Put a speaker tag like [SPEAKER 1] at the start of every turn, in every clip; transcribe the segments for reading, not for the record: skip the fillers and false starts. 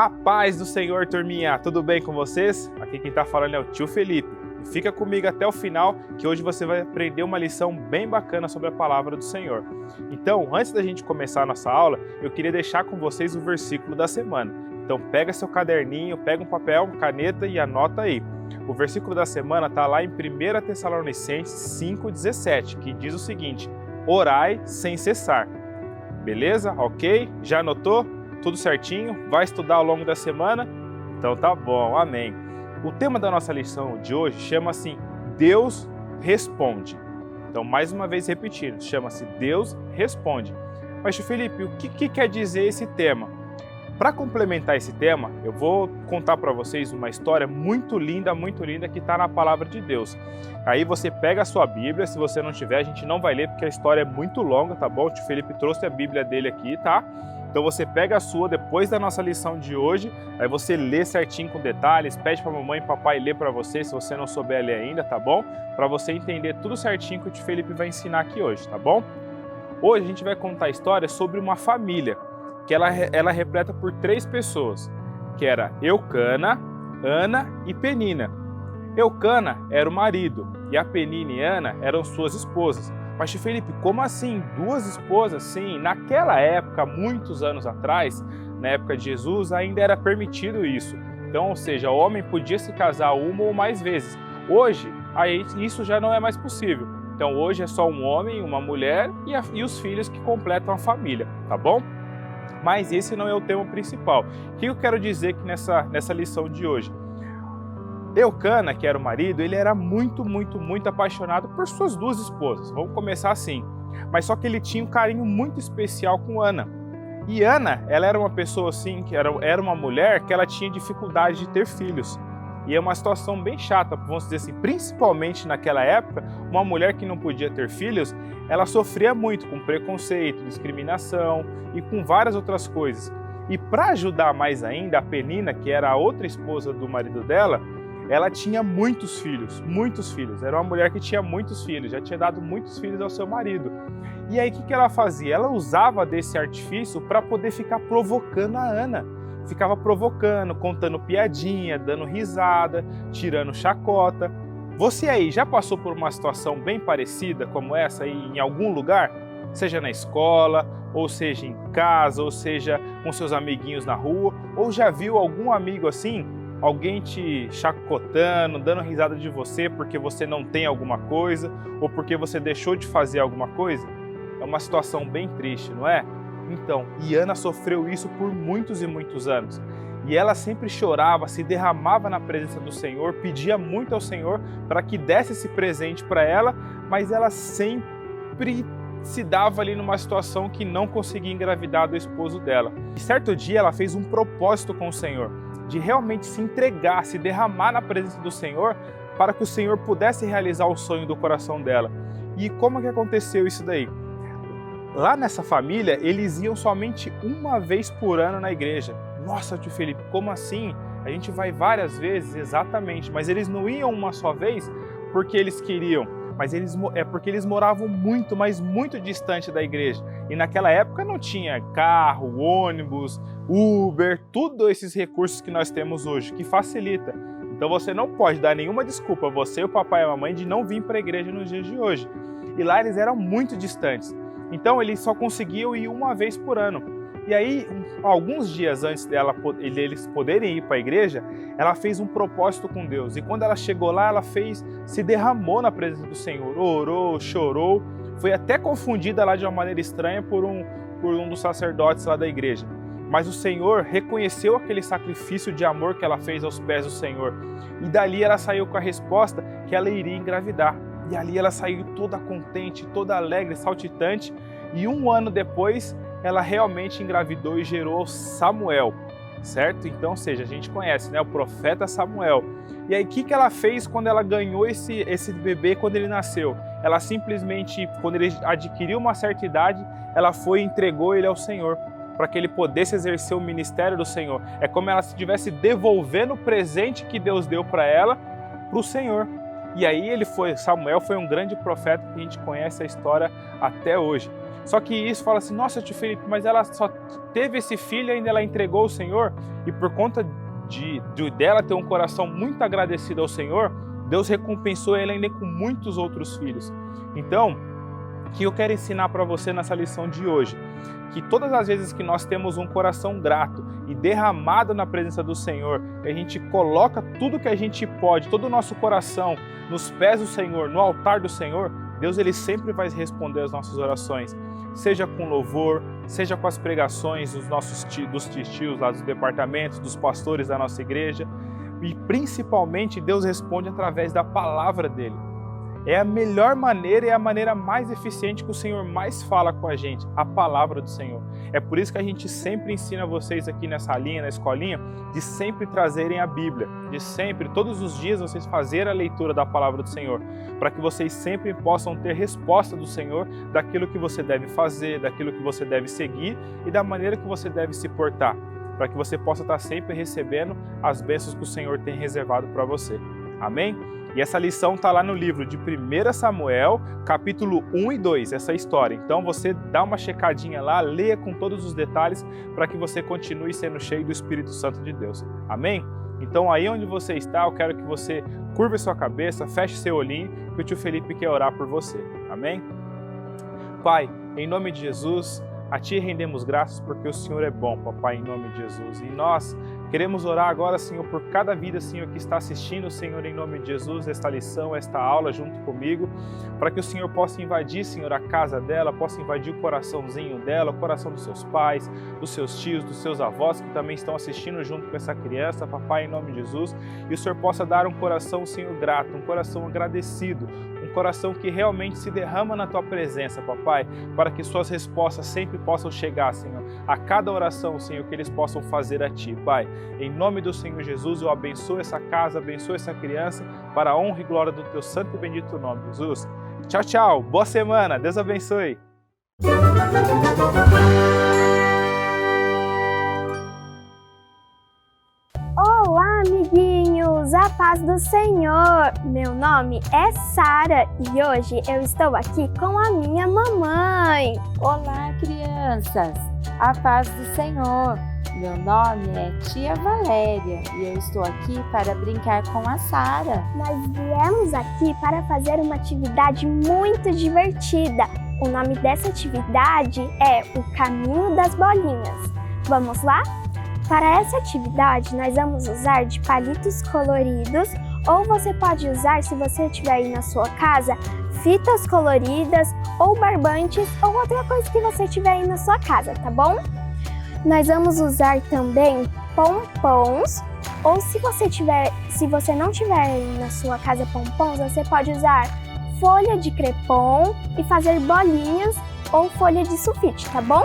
[SPEAKER 1] A paz do Senhor, turminha! Tudo bem com vocês? Aqui quem está falando é o tio Felipe. E fica comigo até o final, que hoje você vai aprender uma lição bem bacana sobre a palavra do Senhor. Então, antes da gente começar a nossa aula, eu queria deixar com vocês o versículo da semana. Então, pega seu caderninho, pega um papel, caneta e anota aí. O versículo da semana está lá em 1 Tessalonicenses 5,17, que diz o seguinte: orai sem cessar. Beleza? Ok? Já anotou? Tudo certinho? Vai estudar ao longo da semana? Então tá bom, amém. O tema da nossa lição de hoje chama-se Deus Responde. Então, mais uma vez repetindo, chama-se Deus Responde. Mas, Felipe, o que quer dizer esse tema? Para complementar esse tema, eu vou contar para vocês uma história muito linda que está na Palavra de Deus. Aí você pega a sua Bíblia, se você não tiver, a gente não vai ler porque a história é muito longa, tá bom? O tio Felipe trouxe a Bíblia dele aqui, tá? Então você pega a sua depois da nossa lição de hoje, aí você lê certinho com detalhes, pede para a mamãe e papai ler para você, se você não souber ler ainda, tá bom? Para você entender tudo certinho que o tio Felipe vai ensinar aqui hoje, tá bom? Hoje a gente vai contar a história sobre uma família, que ela é repleta por 3 pessoas, que era Eucana, Ana e Penina. Eucana era o marido e a Penina e Ana eram suas esposas. Mas, Felipe, como assim? 2 esposas? Sim, naquela época, muitos anos atrás, na época de Jesus, ainda era permitido isso. Então, ou seja, o homem podia se casar uma ou mais vezes. Hoje, isso já não é mais possível. Então, hoje é só um homem, uma mulher e os filhos que completam a família, tá bom? Mas esse não é o tema principal. O que eu quero dizer aqui nessa lição de hoje? Eucana, que era o marido, ele era muito apaixonado por suas 2 esposas. Vamos começar assim. Mas só que ele tinha um carinho muito especial com Ana. E Ana, ela era uma pessoa assim, que era uma mulher que ela tinha dificuldade de ter filhos. E é uma situação bem chata, vamos dizer assim, principalmente naquela época, uma mulher que não podia ter filhos, ela sofria muito com preconceito, discriminação e com várias outras coisas. E para ajudar mais ainda, a Penina, que era a outra esposa do marido dela, ela tinha muitos filhos. Era uma mulher que tinha muitos filhos, já tinha dado muitos filhos ao seu marido. E aí o que ela fazia? Ela usava desse artifício para poder ficar provocando a Ana. Ficava provocando, contando piadinha, dando risada, tirando chacota. Você aí já passou por uma situação bem parecida como essa aí em algum lugar? Seja na escola, ou seja em casa, ou seja com seus amiguinhos na rua, ou já viu algum amigo assim, alguém te chacotando, dando risada de você porque você não tem alguma coisa, ou porque você deixou de fazer alguma coisa? É uma situação bem triste, não é? Então, Ana sofreu isso por muitos e muitos anos. E ela sempre chorava, se derramava na presença do Senhor, pedia muito ao Senhor para que desse esse presente para ela, mas ela sempre se dava ali numa situação que não conseguia engravidar do esposo dela. E certo dia ela fez um propósito com o Senhor, de realmente se entregar, se derramar na presença do Senhor, para que o Senhor pudesse realizar o sonho do coração dela. E como que aconteceu isso daí? Lá nessa família, eles iam somente uma vez por ano na igreja. Nossa, tio Felipe, como assim? A gente vai várias vezes, exatamente, mas eles não iam uma só vez porque eles queriam, mas é porque eles moravam mas muito distante da igreja. E naquela época não tinha carro, ônibus, Uber, tudo esses recursos que nós temos hoje, que facilita. Então você não pode dar nenhuma desculpa, você, o papai e a mamãe, de não vir para a igreja nos dias de hoje. E lá eles eram muito distantes. Então eles só conseguiam ir uma vez por ano. E aí, alguns dias antes deles poderem ir para a igreja, ela fez um propósito com Deus. E quando ela chegou lá, ela se derramou na presença do Senhor, orou, chorou. Foi até confundida lá de uma maneira estranha por um dos sacerdotes lá da igreja. Mas o Senhor reconheceu aquele sacrifício de amor que ela fez aos pés do Senhor. E dali ela saiu com a resposta que ela iria engravidar. E ali ela saiu toda contente, toda alegre, saltitante. E 1 ano depois, ela realmente engravidou e gerou Samuel, certo? Então, ou seja, a gente conhece, né, o profeta Samuel. E aí, o que ela fez quando ela ganhou esse bebê, quando ele nasceu? Ela simplesmente, quando ele adquiriu uma certa idade, ela foi e entregou ele ao Senhor, para que ele pudesse exercer o ministério do Senhor. É como ela se estivesse devolvendo o presente que Deus deu para ela, para o Senhor. E aí Samuel foi um grande profeta que a gente conhece a história até hoje. Só que isso fala assim, nossa, tio Felipe, mas ela só teve esse filho e ainda ela entregou ao Senhor, e por conta dela ter um coração muito agradecido ao Senhor, Deus recompensou ela ainda com muitos outros filhos. Então, o que eu quero ensinar para você nessa lição de hoje? Que todas as vezes que nós temos um coração grato e derramado na presença do Senhor, que a gente coloca tudo que a gente pode, todo o nosso coração nos pés do Senhor, no altar do Senhor, Deus ele sempre vai responder às nossas orações, seja com louvor, seja com as pregações dos tios lá dos departamentos, dos pastores da nossa igreja, e principalmente Deus responde através da palavra dele. É a melhor maneira e a maneira mais eficiente que o Senhor mais fala com a gente, a palavra do Senhor. É por isso que a gente sempre ensina vocês aqui nessa linha, na escolinha, de sempre trazerem a Bíblia, de sempre, todos os dias, vocês fazerem a leitura da palavra do Senhor, para que vocês sempre possam ter resposta do Senhor daquilo que você deve fazer, daquilo que você deve seguir e da maneira que você deve se portar, para que você possa estar sempre recebendo as bênçãos que o Senhor tem reservado para você. Amém? E essa lição está lá no livro de 1 Samuel, capítulo 1 e 2, essa história. Então você dá uma checadinha lá, leia com todos os detalhes para que você continue sendo cheio do Espírito Santo de Deus. Amém? Então aí onde você está, eu quero que você curva sua cabeça, feche seu olhinho, que o tio Felipe quer orar por você. Amém? Pai, em nome de Jesus, a Ti rendemos graças porque o Senhor é bom, papai, em nome de Jesus. E nós queremos orar agora, Senhor, por cada vida, Senhor, que está assistindo, Senhor, em nome de Jesus, esta lição, esta aula junto comigo, para que o Senhor possa invadir, Senhor, a casa dela, possa invadir o coraçãozinho dela, o coração dos seus pais, dos seus tios, dos seus avós, que também estão assistindo junto com essa criança, papai, em nome de Jesus, e o Senhor possa dar um coração, Senhor, grato, um coração agradecido, um coração que realmente se derrama na Tua presença, papai, para que Suas respostas sempre possam chegar, Senhor, a cada oração, Senhor, que eles possam fazer a Ti, Pai. Em nome do Senhor Jesus, eu abençoo essa casa, abençoo essa criança, para a honra e glória do Teu santo e bendito nome, Jesus. Tchau, tchau. Boa semana. Deus abençoe.
[SPEAKER 2] Olá, amiguinhos! A paz do Senhor! Meu nome é Sara e hoje eu estou aqui com a minha mamãe.
[SPEAKER 3] Olá, crianças! A paz do Senhor! Meu nome é Tia Valéria e eu estou aqui para brincar com a Sara.
[SPEAKER 2] Nós viemos aqui para fazer uma atividade muito divertida. O nome dessa atividade é o Caminho das Bolinhas. Vamos lá? Para essa atividade, nós vamos usar de palitos coloridos, ou você pode usar, se você tiver aí na sua casa, fitas coloridas ou barbantes ou outra coisa que você tiver aí na sua casa, tá bom? Nós vamos usar também pompons, ou se você não tiver aí na sua casa pompons, você pode usar folha de crepom e fazer bolinhas ou folha de sulfite, tá bom?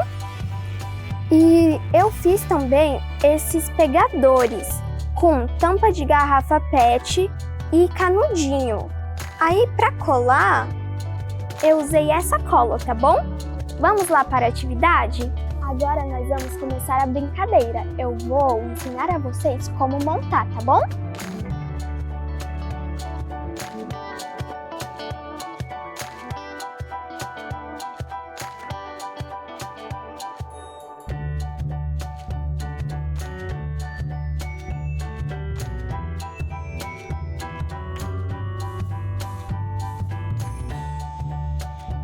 [SPEAKER 2] E eu fiz também esses pegadores com tampa de garrafa PET e canudinho. Aí para colar, eu usei essa cola, tá bom? Vamos lá para a atividade? Agora nós vamos começar a brincadeira. Eu vou ensinar a vocês como montar, tá bom?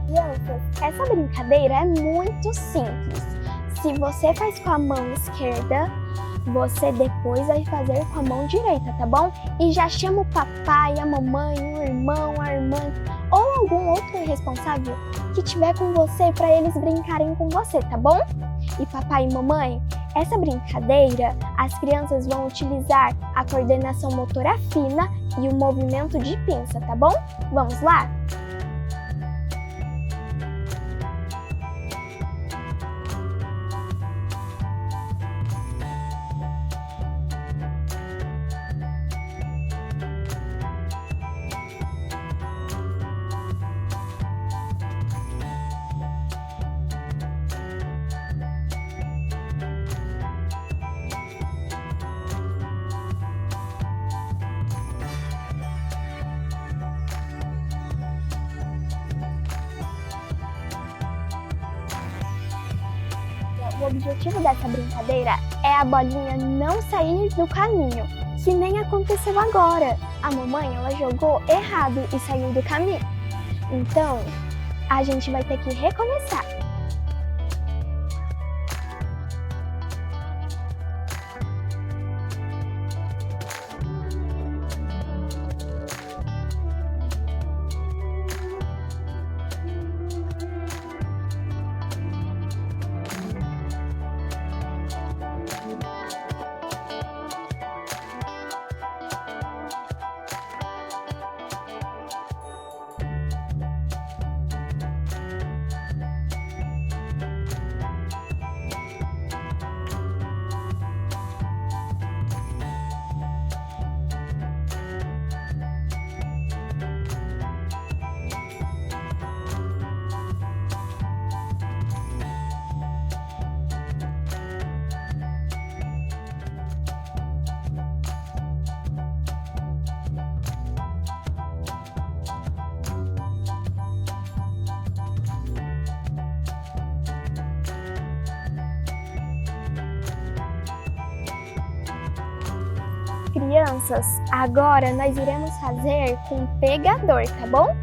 [SPEAKER 2] Crianças, essa brincadeira é muito simples. Se você faz com a mão esquerda, você depois vai fazer com a mão direita, tá bom? E já chama o papai, a mamãe, o irmão, a irmã ou algum outro responsável que tiver com você para eles brincarem com você, tá bom? E papai e mamãe, essa brincadeira, as crianças vão utilizar a coordenação motora fina e o movimento de pinça, tá bom? Vamos lá? o objetivo dessa brincadeira é a bolinha não sair do caminho, que nem aconteceu agora. A mamãe, ela jogou errado e saiu do caminho. Então, a gente vai ter que recomeçar. Crianças, agora nós iremos fazer com pegador, tá bom?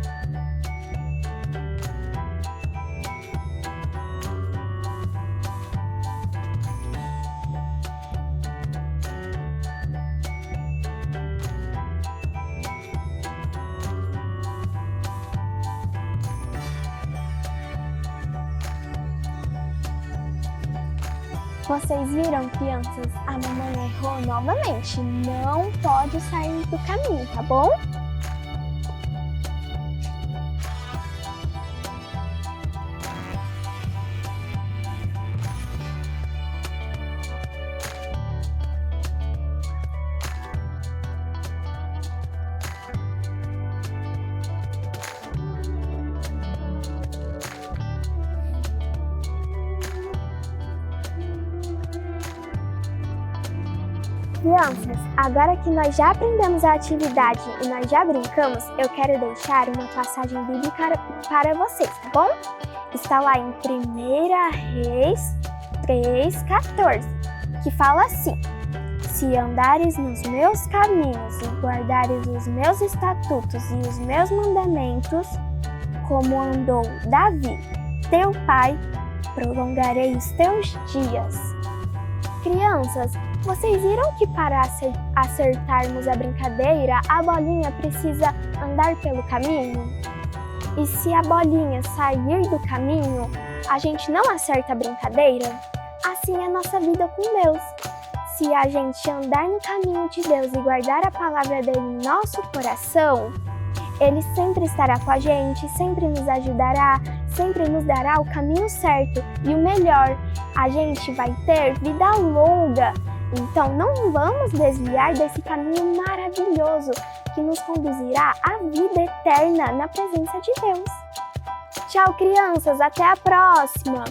[SPEAKER 2] Vocês viram, crianças? A mamãe errou novamente. Não pode sair do caminho, tá bom? Crianças, agora que nós já aprendemos a atividade e nós já brincamos, eu quero deixar uma passagem bíblica para vocês, tá bom? Está lá em 1 Reis 3:14, que fala assim: Se andares nos meus caminhos e guardares os meus estatutos e os meus mandamentos, como andou Davi, teu pai, prolongarei os teus dias. Crianças, vocês viram que para acertarmos a brincadeira, a bolinha precisa andar pelo caminho? E se a bolinha sair do caminho, a gente não acerta a brincadeira? Assim é a nossa vida com Deus. Se a gente andar no caminho de Deus e guardar a palavra dele em nosso coração, ele sempre estará com a gente, sempre nos ajudará, sempre nos dará o caminho certo. E o melhor, a gente vai ter vida longa. Então não vamos desviar desse caminho maravilhoso que nos conduzirá à vida eterna na presença de Deus. Tchau, crianças, até a próxima!